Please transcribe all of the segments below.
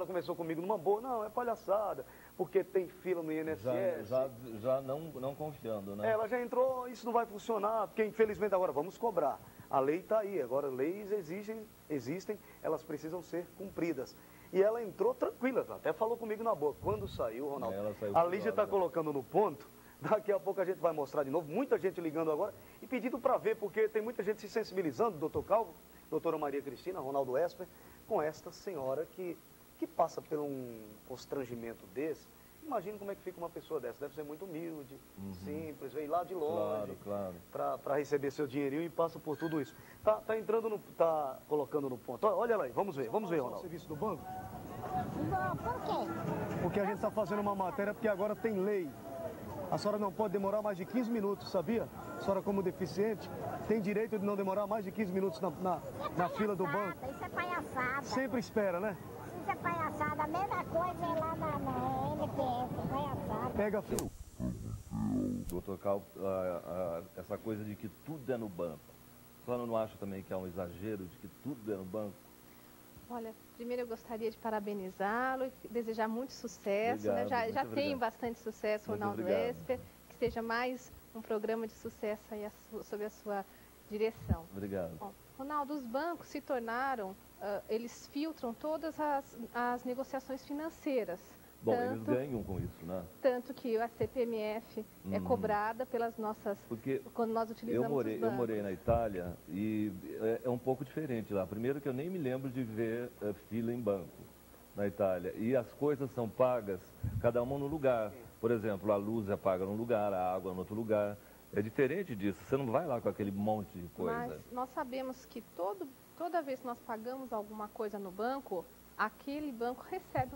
ela começou comigo numa boa, não, é palhaçada, porque tem fila no INSS. Já não confiando, né? Ela já entrou, isso não vai funcionar, porque infelizmente agora vamos cobrar. A lei está aí, agora leis existem, elas precisam ser cumpridas. E ela entrou tranquila, até falou comigo na boa. Quando saiu, Ronaldo, a Lígia está colocando no ponto, daqui a pouco a gente vai mostrar de novo, muita gente ligando agora e pedindo para ver, porque tem muita gente se sensibilizando, doutor Calvo, doutora Maria Cristina, Ronaldo Esper, com esta senhora que passa por um constrangimento desse. Imagina como é que fica uma pessoa dessa, deve ser muito humilde, simples, veio lá de longe para receber seu dinheirinho e passa por tudo isso. Tá colocando no ponto. Olha lá aí, vamos ver, Ronaldo. O serviço do banco? Não, por quê? Porque a gente está fazendo uma matéria porque agora tem lei. A senhora não pode demorar mais de 15 minutos, sabia? A senhora, como deficiente, tem direito de não demorar mais de 15 minutos na fila do banco. Isso é palhaçada. Sempre espera, né? Isso é palhaçada. A mesma coisa é lá na NPS, palhaçada. Pega fio. Doutor Calvo, essa coisa de que tudo é no banco, a senhora não acha também que é um exagero de que tudo é no banco? Olha, primeiro eu gostaria de parabenizá-lo e desejar muito sucesso. Obrigado, né? Já tem bastante sucesso, Muito Ronaldo obrigado. Esper. Que seja mais um programa de sucesso aí sob a sua direção. Obrigado. Bom, Ronaldo, os bancos se tornaram, eles filtram todas as negociações financeiras. Bom, eles ganham com isso, né? Tanto que a CPMF é cobrada pelas nossas... Porque quando nós utilizamos os bancos. eu morei na Itália e é um pouco diferente lá. Primeiro que eu nem me lembro de ver fila em banco na Itália. E as coisas são pagas, cada uma no lugar. Por exemplo, a luz é paga num lugar, a água em outro lugar. É diferente disso, você não vai lá com aquele monte de coisa. Mas nós sabemos que toda vez que nós pagamos alguma coisa no banco, aquele banco recebe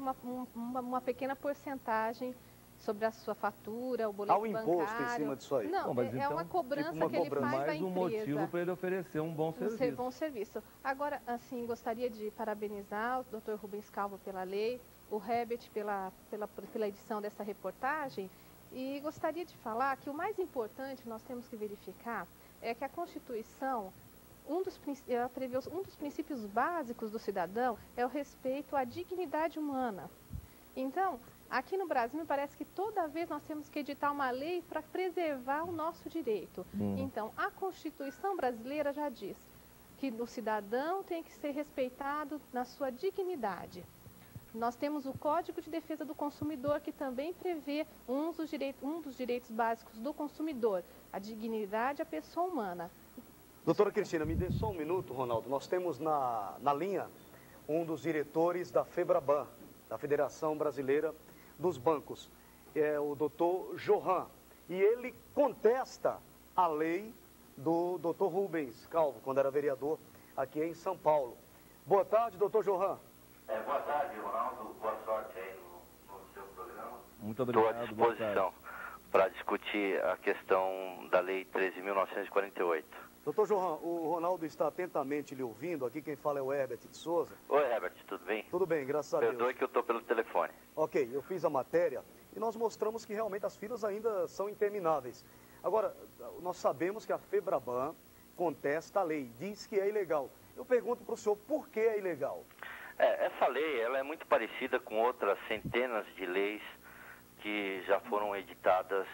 uma pequena porcentagem sobre a sua fatura, o boleto bancário. Há um imposto em cima disso aí? Não, mas é então, uma cobrança tipo uma que ele faz da mais um empresa. motivo para ele oferecer um bom serviço. Um bom serviço. Agora, assim, gostaria de parabenizar o Dr. Rubens Calvo pela lei, o Herbert pela edição dessa reportagem, e gostaria de falar que o mais importante que nós temos que verificar é que a Constituição, ela prevê um dos princípios básicos do cidadão é o respeito à dignidade humana. Então, aqui no Brasil, me parece que toda vez nós temos que editar uma lei para preservar o nosso direito. Então, a Constituição brasileira já diz que o cidadão tem que ser respeitado na sua dignidade. Nós temos o Código de Defesa do Consumidor, que também prevê um dos direitos básicos do consumidor, a dignidade à pessoa humana. Doutora Cristina, me dê só um minuto, Ronaldo. Nós temos na linha um dos diretores da FEBRABAN, da Federação Brasileira dos Bancos, é o doutor Johan. E ele contesta a lei do doutor Rubens Calvo, quando era vereador aqui em São Paulo. Boa tarde, doutor Johan. Boa tarde, Ronaldo. Boa sorte aí no seu programa. Muito obrigado. Estou à disposição para discutir a questão da Lei 13.948. Doutor Johan, o Ronaldo está atentamente lhe ouvindo. Aqui quem fala é o Herbert de Souza. Oi, Herbert, tudo bem? Tudo bem, graças a Deus. Perdoe que eu estou pelo telefone. Ok, eu fiz a matéria e nós mostramos que realmente as filas ainda são intermináveis. Agora, nós sabemos que a FEBRABAN contesta a lei, diz que é ilegal. Eu pergunto para o senhor, por que é ilegal? Essa lei ela é muito parecida com outras centenas de leis que já foram editadas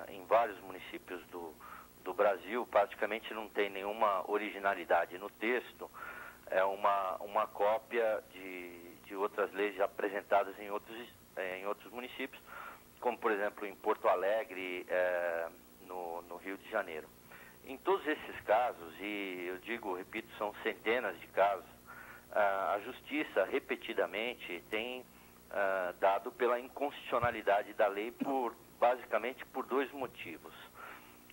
em vários municípios do Brasil. Praticamente não tem nenhuma originalidade no texto. É uma cópia de outras leis já apresentadas em outros municípios, como, por exemplo, em Porto Alegre, no Rio de Janeiro. Em todos esses casos, e eu repito, são centenas de casos, a Justiça repetidamente tem dado pela inconstitucionalidade da lei basicamente por dois motivos.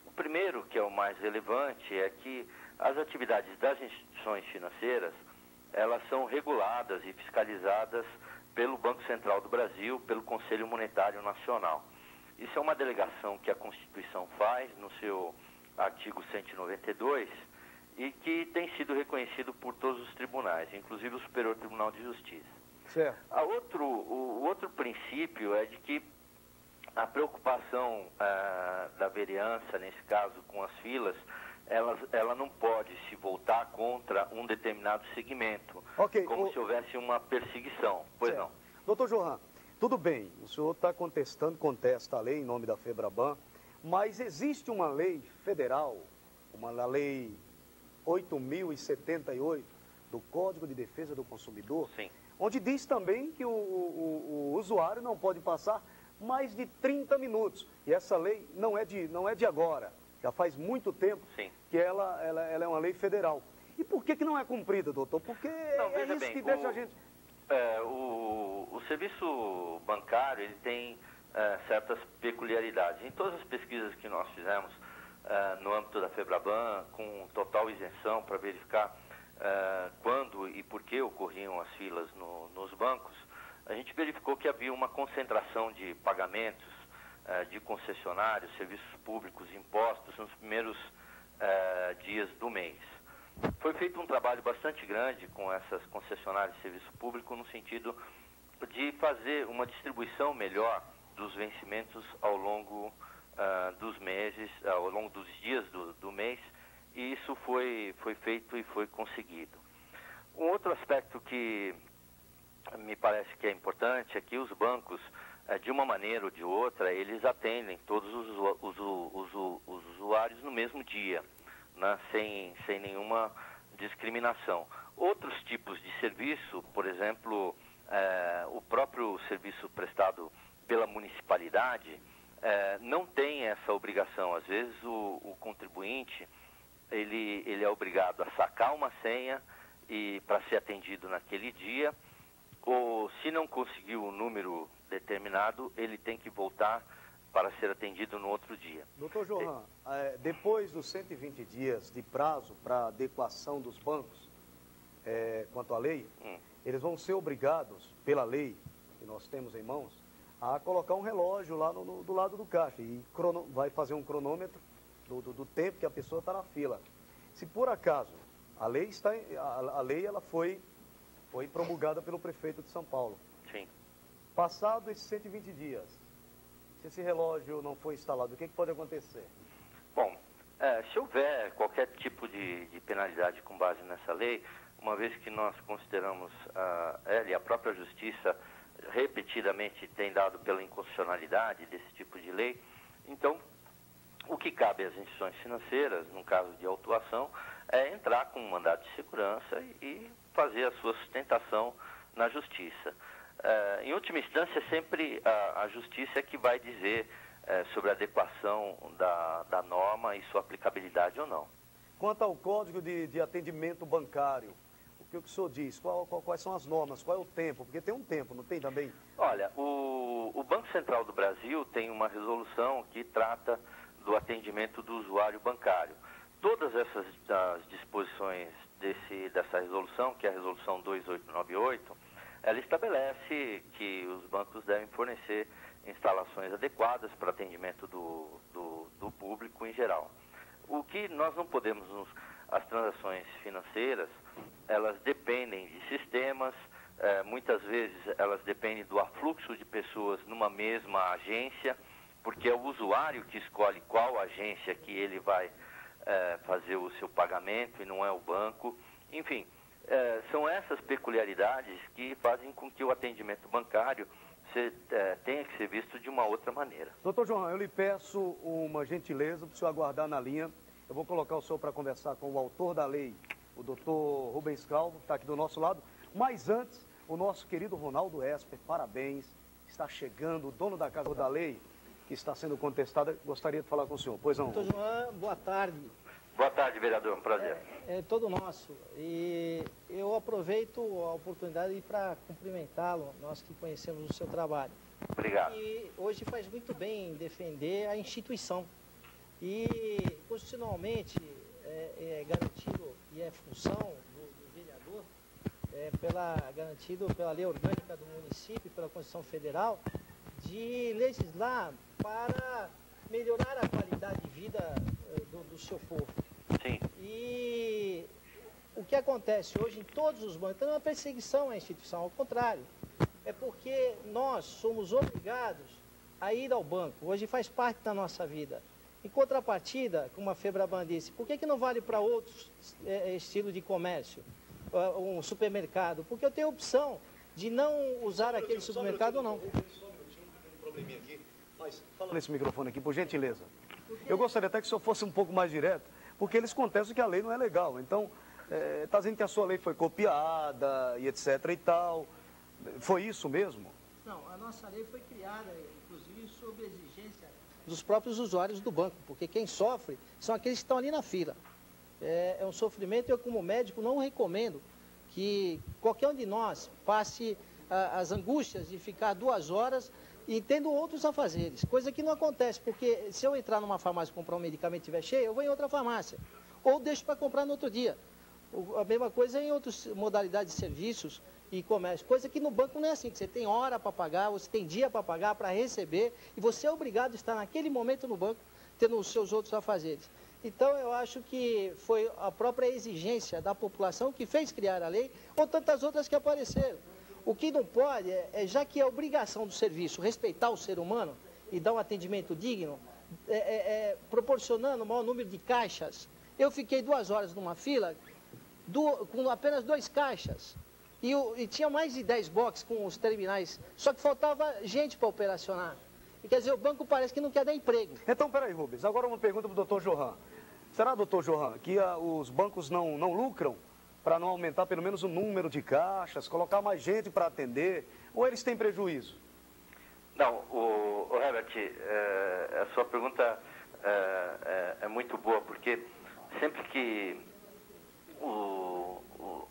O primeiro, que é o mais relevante, é que as atividades das instituições financeiras, elas são reguladas e fiscalizadas pelo Banco Central do Brasil, pelo Conselho Monetário Nacional. Isso é uma delegação que a Constituição faz no seu artigo 192 e que tem sido reconhecido por todos os tribunais, inclusive o Superior Tribunal de Justiça. Certo. O outro princípio é de que a preocupação da vereança, nesse caso com as filas, ela não pode se voltar contra um determinado segmento, como se houvesse uma perseguição. Pois certo. não. Doutor Johan, tudo bem, o senhor está contesta a lei em nome da FEBRABAN, mas existe uma lei federal, uma lei 8.078 do Código de Defesa do Consumidor, Sim. onde diz também que o usuário não pode passar mais de 30 minutos. E essa lei não é de agora, já faz muito tempo Sim. que ela é uma lei federal. E por que não é cumprida, doutor? Porque Não, é isso bem, que deixa a gente... O serviço bancário ele tem certas peculiaridades. Em todas as pesquisas que nós fizemos no âmbito da FEBRABAN, com total isenção para verificar quando e por que ocorriam as filas nos bancos, a gente verificou que havia uma concentração de pagamentos de concessionários, serviços públicos, impostos nos primeiros dias do mês. Foi feito um trabalho bastante grande com essas concessionárias de serviço público no sentido de fazer uma distribuição melhor dos vencimentos ao longo dos meses, ao longo dos dias do mês, e isso foi feito e foi conseguido. Um outro aspecto que me parece que é importante é que os bancos, de uma maneira ou de outra, eles atendem todos os usuários no mesmo dia, né, sem nenhuma discriminação. Outros tipos de serviço, por exemplo, o próprio serviço prestado pela municipalidade, não tem essa obrigação. Às vezes o contribuinte ele é obrigado a sacar uma senha para ser atendido naquele dia, ou se não conseguiu o número determinado, ele tem que voltar para ser atendido no outro dia. Doutor Johan, depois dos 120 dias de prazo para adequação dos bancos quanto à lei, eles vão ser obrigados, pela lei que nós temos em mãos, a colocar um relógio lá do lado do caixa e vai fazer um cronômetro do tempo que a pessoa está na fila. Se por acaso a lei ela foi promulgada pelo prefeito de São Paulo. Sim. Passado esses 120 dias, se esse relógio não for instalado, o que pode acontecer? Bom, se houver qualquer tipo de penalidade com base nessa lei, uma vez que nós consideramos e a própria Justiça repetidamente tem dado pela inconstitucionalidade desse tipo de lei, então o que cabe às instituições financeiras, no caso de autuação, é entrar com um mandado de segurança e fazer a sua sustentação na Justiça. Em última instância, sempre a Justiça é que vai dizer sobre a adequação da norma e sua aplicabilidade ou não. Quanto ao Código de Atendimento Bancário, o que o senhor diz? Quais são as normas? Qual é o tempo? Porque tem um tempo, não tem também? Olha, o Banco Central do Brasil tem uma resolução que trata do atendimento do usuário bancário. Todas essas disposições dessa resolução, que é a resolução 2898, ela estabelece que os bancos devem fornecer instalações adequadas para atendimento do público em geral. O que nós não podemos, as transações financeiras, elas dependem de sistemas, muitas vezes elas dependem do afluxo de pessoas numa mesma agência, porque é o usuário que escolhe qual agência que ele vai fazer o seu pagamento e não é o banco. Enfim, são essas peculiaridades que fazem com que o atendimento bancário tenha que ser visto de uma outra maneira. Doutor Johan, eu lhe peço uma gentileza para o senhor aguardar na linha. Eu vou colocar o senhor para conversar com o autor da lei, o doutor Rubens Calvo, que está aqui do nosso lado. Mas antes, o nosso querido Ronaldo Esper, parabéns, está chegando, o dono da Casa da Lei, que está sendo contestada, gostaria de falar com o senhor. Pois não. Doutor Johan, boa tarde. Boa tarde, vereador, um prazer. É todo nosso. E eu aproveito a oportunidade para cumprimentá-lo, nós que conhecemos o seu trabalho. Obrigado. E hoje faz muito bem defender a instituição. E, constitucionalmente, é garantido e é função do vereador, garantido pela lei orgânica do município e pela Constituição Federal, de legislar para melhorar a qualidade de vida do seu povo. Sim. E o que acontece hoje em todos os bancos, não é uma perseguição à instituição, ao contrário, é porque nós somos obrigados a ir ao banco, hoje faz parte da nossa vida. Em contrapartida, como a Febraban disse, por que não vale para outros estilos de comércio, um supermercado? Porque eu tenho a opção de não usar aquele supermercado ou não. Fala nesse microfone aqui, por gentileza. Eu gostaria até que o senhor fosse um pouco mais direto, porque eles contestam que a lei não é legal. Então, está dizendo que a sua lei foi copiada e etc e tal. Foi isso mesmo? Não, a nossa lei foi criada, inclusive, sob exigência dos próprios usuários do banco, porque quem sofre são aqueles que estão ali na fila. É um sofrimento, eu como médico não recomendo que qualquer um de nós passe as angústias de ficar 2 horas e tendo outros afazeres, coisa que não acontece, porque se eu entrar numa farmácia e comprar um medicamento e estiver cheio, eu vou em outra farmácia, ou deixo para comprar no outro dia. A mesma coisa em outras modalidades de serviços e comércio, coisa que no banco não é assim, que você tem hora para pagar, você tem dia para pagar, para receber, e você é obrigado a estar naquele momento no banco, tendo os seus outros afazeres. Então, eu acho que foi a própria exigência da população que fez criar a lei, ou tantas outras que apareceram. O que não pode, já que é obrigação do serviço respeitar o ser humano e dar um atendimento digno, proporcionando o maior número de caixas. Eu fiquei 2 horas numa fila com apenas 2 caixas. E tinha mais de 10 boxes com os terminais, só que faltava gente para operacionar. E quer dizer, o banco parece que não quer dar emprego. Então, peraí, Rubens, agora uma pergunta para o doutor Johan. Será, doutor Johan, que os bancos não lucram para não aumentar pelo menos o número de caixas, colocar mais gente para atender, ou eles têm prejuízo? Não, Herbert, a sua pergunta é muito boa, porque sempre que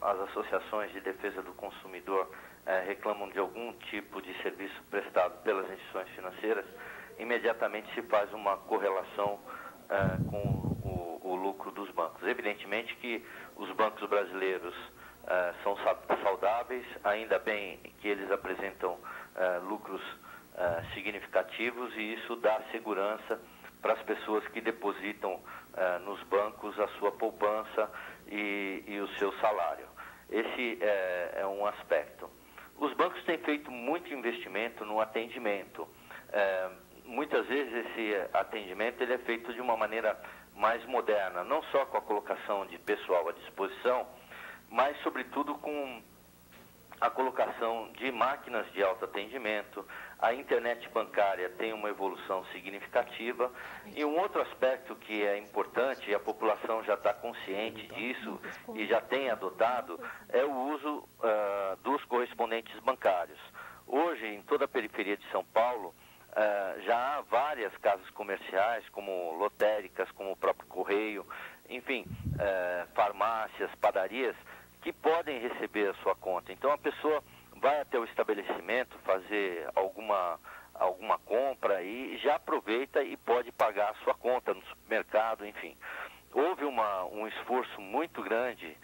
as associações de defesa do consumidor reclamam de algum tipo de serviço prestado pelas instituições financeiras, imediatamente se faz uma correlação com o lucro dos bancos. Evidentemente que os bancos brasileiros são saudáveis, ainda bem que eles apresentam lucros significativos, e isso dá segurança para as pessoas que depositam nos bancos a sua poupança e o seu salário. Esse é um aspecto. Os bancos têm feito muito investimento no atendimento. Muitas vezes esse atendimento ele é feito de uma maneira mais moderna, não só com a colocação de pessoal à disposição, mas sobretudo com a colocação de máquinas de autoatendimento. A internet bancária tem uma evolução significativa, e um outro aspecto que é importante, e a população já está consciente disso e já tem adotado, é o uso dos correspondentes bancários. Hoje, em toda a periferia de São Paulo, já há várias casas comerciais, como lotéricas, como o próprio Correio, enfim, farmácias, padarias, que podem receber a sua conta. Então, a pessoa vai até o estabelecimento fazer alguma compra e já aproveita e pode pagar a sua conta no supermercado, enfim. Houve um esforço muito grande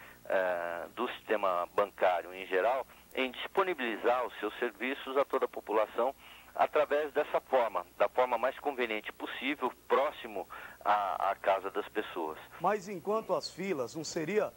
do sistema bancário em geral em disponibilizar os seus serviços a toda a população através dessa forma, da forma mais conveniente possível, próximo à casa das pessoas. Mas enquanto as filas, não seria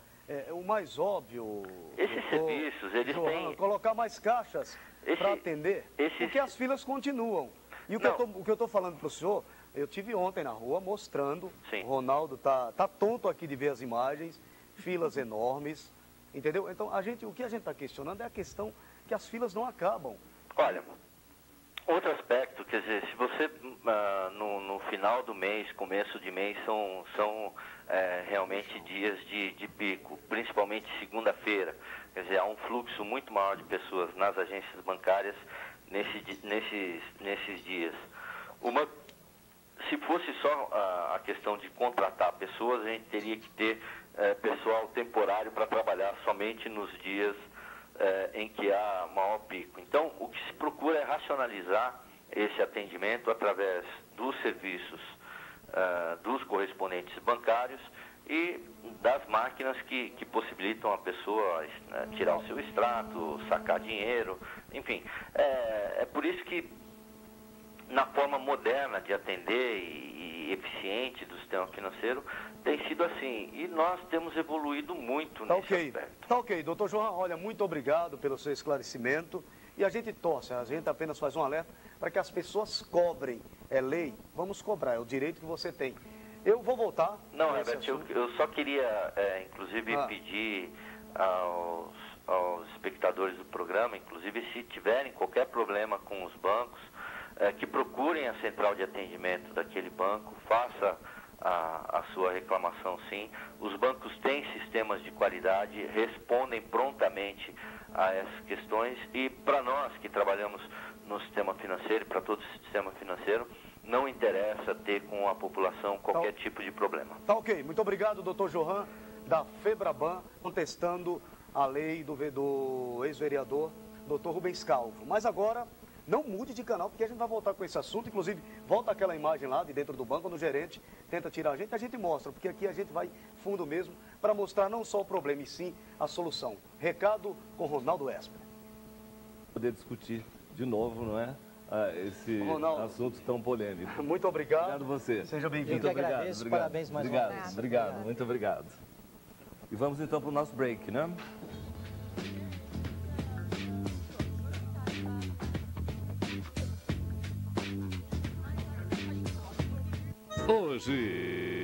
o mais óbvio, esses serviços, eles têm... colocar mais caixas para atender, porque as filas continuam. E o que eu estou falando para o senhor, eu tive ontem na rua mostrando, Sim. O Ronaldo tá tonto aqui de ver as imagens, filas enormes, entendeu? Então, o que a gente está questionando é a questão que as filas não acabam. Olha, outro aspecto, quer dizer, se você no final do mês, começo de mês, são realmente dias de pico, principalmente segunda-feira. Quer dizer, há um fluxo muito maior de pessoas nas agências bancárias nesses dias. Se fosse só a questão de contratar pessoas, a gente teria que ter pessoal temporário para trabalhar somente nos dias em que há maior pico. Então, o que se procura é racionalizar esse atendimento através dos serviços dos correspondentes bancários e das máquinas que possibilitam a pessoa tirar o seu extrato, sacar dinheiro, enfim. É por isso que, na forma moderna de atender e eficiente do sistema financeiro, tem sido assim. E nós temos evoluído muito nesse aspecto. Tá ok. Doutor João, olha, muito obrigado pelo seu esclarecimento. E a gente torce, a gente apenas faz um alerta para que as pessoas cobrem. É lei, vamos cobrar, é o direito que você tem. Eu vou voltar. Não, Herbert, eu só queria, inclusive, pedir aos espectadores do programa, inclusive, se tiverem qualquer problema com os bancos, que procurem a central de atendimento daquele banco, faça a sua reclamação, sim. Os bancos têm sistemas de qualidade, respondem prontamente a essas questões, e para nós que trabalhamos no sistema financeiro, para todo o sistema financeiro, não interessa ter com a população qualquer tipo de problema. Tá ok. Muito obrigado, doutor Johan, da FEBRABAN, contestando a lei do ex-vereador, doutor Rubens Calvo. Mas agora, não mude de canal, porque a gente vai voltar com esse assunto. Inclusive, volta aquela imagem lá de dentro do banco, quando o gerente tenta tirar a gente mostra, porque aqui a gente vai fundo mesmo, para mostrar não só o problema, e sim a solução. Recado com Ronaldo Esper. Poder discutir de novo, não é? Esse assunto tão polêmico. Muito obrigado. Obrigado você. Seja bem-vindo. Eu que agradeço, parabéns mais uma vez. Obrigado, muito obrigado. E vamos então para o nosso break, né? Hoje